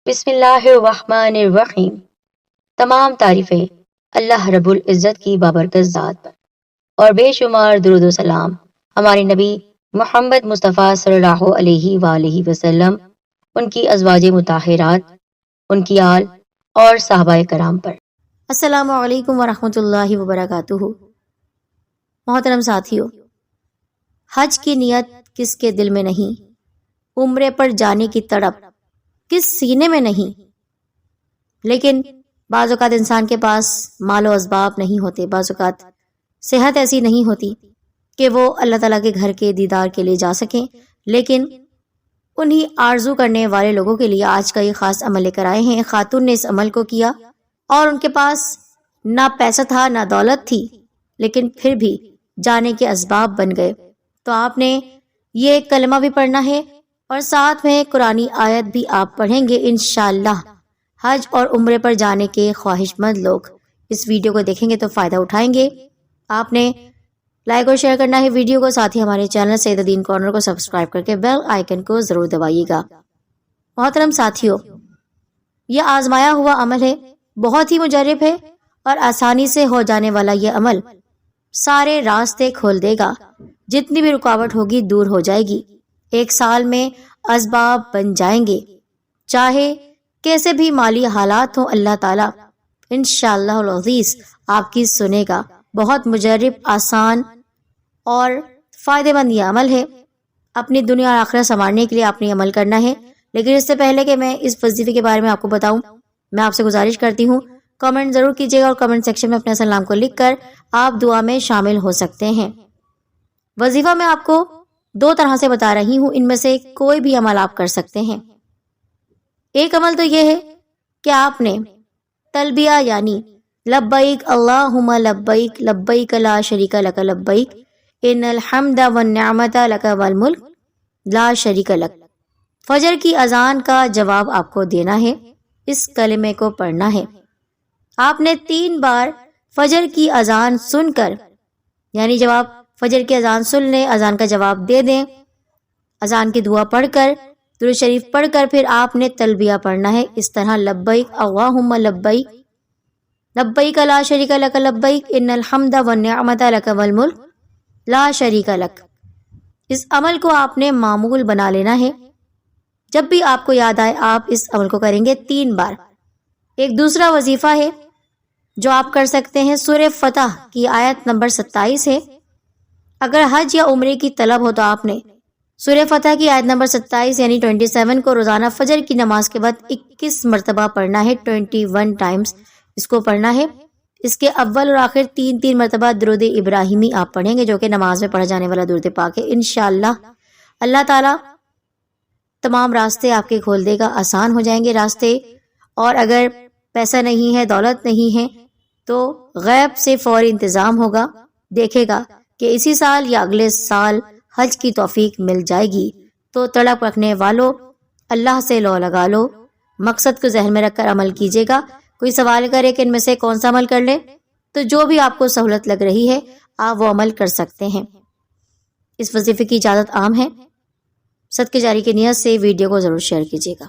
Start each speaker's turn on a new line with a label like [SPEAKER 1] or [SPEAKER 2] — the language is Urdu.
[SPEAKER 1] بسم اللہ الرحمن الرحیم۔ تمام تعریفیں اللہ رب العزت کی بابرکت ذات پر اور بے شمار درود و سلام ہمارے نبی محمد مصطفیٰ صلی اللہ علیہ وآلہ وسلم، ان کی ازواج مطہرات، ان کی آل اور صحابہ کرام پر۔
[SPEAKER 2] السلام علیکم ورحمۃ اللہ وبرکاتہ۔ محترم ساتھیو، حج کی نیت کس کے دل میں نہیں، عمرے پر جانے کی تڑپ کس سینے میں نہیں، لیکن بعض اوقات انسان کے پاس مال و اسباب نہیں ہوتے، بعض اوقات صحت ایسی نہیں ہوتی کہ وہ اللہ تعالیٰ کے گھر کے دیدار کے لیے جا سکیں، لیکن انہی آرزو کرنے والے لوگوں کے لیے آج کا یہ خاص عمل لے کر آئے ہیں۔ خاتون نے اس عمل کو کیا اور ان کے پاس نہ پیسہ تھا نہ دولت تھی، لیکن پھر بھی جانے کے اسباب بن گئے۔ تو آپ نے یہ کلمہ بھی پڑھنا ہے اور ساتھ میں قرآنی آیت بھی آپ پڑھیں گے انشاءاللہ۔ حج اور عمرے پر جانے کے خواہش مند لوگ اس ویڈیو کو دیکھیں گے تو فائدہ اٹھائیں گے۔ آپ نے لائک اور شیئر کرنا ہے ویڈیو کو، ساتھ ہی ہمارے چینل سید الدین کارنر کو سبسکرائب کر کے بیل آئیکن کو ضرور دبائیے گا۔ محترم ساتھیو، یہ آزمایا ہوا عمل ہے، بہت ہی مجرب ہے اور آسانی سے ہو جانے والا یہ عمل سارے راستے کھول دے گا، جتنی بھی رکاوٹ ہوگی دور ہو جائے گی، ایک سال میں اسباب بن جائیں گے، چاہے کیسے بھی مالی حالات ہوں، اللہ تعالیٰ انشاءاللہ العزیز آپ کی سنے گا۔ بہت مجرب، آسان اور فائدہ مند یہ عمل ہے۔ اپنی دنیا اور آخرت سنوارنے کے لیے آپ نے عمل کرنا ہے، لیکن اس سے پہلے کہ میں اس وظیفے کے بارے میں آپ کو بتاؤں، میں آپ سے گزارش کرتی ہوں کمنٹ ضرور کیجیے گا اور کمنٹ سیکشن میں اپنے اصل نام کو لکھ کر آپ دعا میں شامل ہو سکتے ہیں۔ وظیفہ میں آپ کو دو طرح سے بتا رہی ہوں، ان میں سے کوئی بھی عمل آپ کر سکتے ہیں۔ ایک عمل تو یہ ہے کہ آپ نے تلبیہ یعنی لبیک اللہم لبیک لبیک لا شریک لک لبیک ان الحمد والنعمت لک والملک لا شریک لک، فجر کی اذان کا جواب آپ کو دینا ہے، اس کلمے کو پڑھنا ہے۔ آپ نے 3 بار فجر کی اذان سن کر، یعنی جب آپ فجر کی اذان سن لیں، اذان کا جواب دے دیں، اذان کی دعا پڑھ کر، درود شریف پڑھ کر پھر آپ نے تلبیہ پڑھنا ہے اس طرح، لبیک اللہم لبیک لبیک لا شریک لک لبیک ان الحمد والنعمت لک والملک لا شریک لک۔ اس عمل کو آپ نے معمول بنا لینا ہے، جب بھی آپ کو یاد آئے آپ اس عمل کو کریں گے 3 بار۔ ایک دوسرا وظیفہ ہے جو آپ کر سکتے ہیں، سورہ فتح کی آیت نمبر 27 ہے۔ اگر حج یا عمرے کی طلب ہو تو آپ نے سورہ فتح کی آیت نمبر 27 یعنی 27 کو روزانہ فجر کی نماز کے بعد 21 مرتبہ پڑھنا ہے، 21 ٹائمز اس کو پڑھنا ہے۔ اس کے اول اور آخر 3 مرتبہ درود ابراہیمی آپ پڑھیں گے، جو کہ نماز میں پڑھا جانے والا درود پاک ہے۔ انشاءاللہ اللہ تعالیٰ تمام راستے آپ کے کھول دے گا، آسان ہو جائیں گے راستے، اور اگر پیسہ نہیں ہے، دولت نہیں ہے، تو غیب سے فوری انتظام ہوگا، دیکھے گا کہ اسی سال یا اگلے سال حج کی توفیق مل جائے گی۔ تو تڑپ رکھنے والوں، اللہ سے لو لگا لو، مقصد کو ذہن میں رکھ کر عمل کیجیے گا۔ کوئی سوال کرے کہ ان میں سے کون سا عمل کر لیں، تو جو بھی آپ کو سہولت لگ رہی ہے آپ وہ عمل کر سکتے ہیں۔ اس وظیفے کی اجازت عام ہے، صدقے جاری کی نیت سے ویڈیو کو ضرور شیئر کیجیے گا۔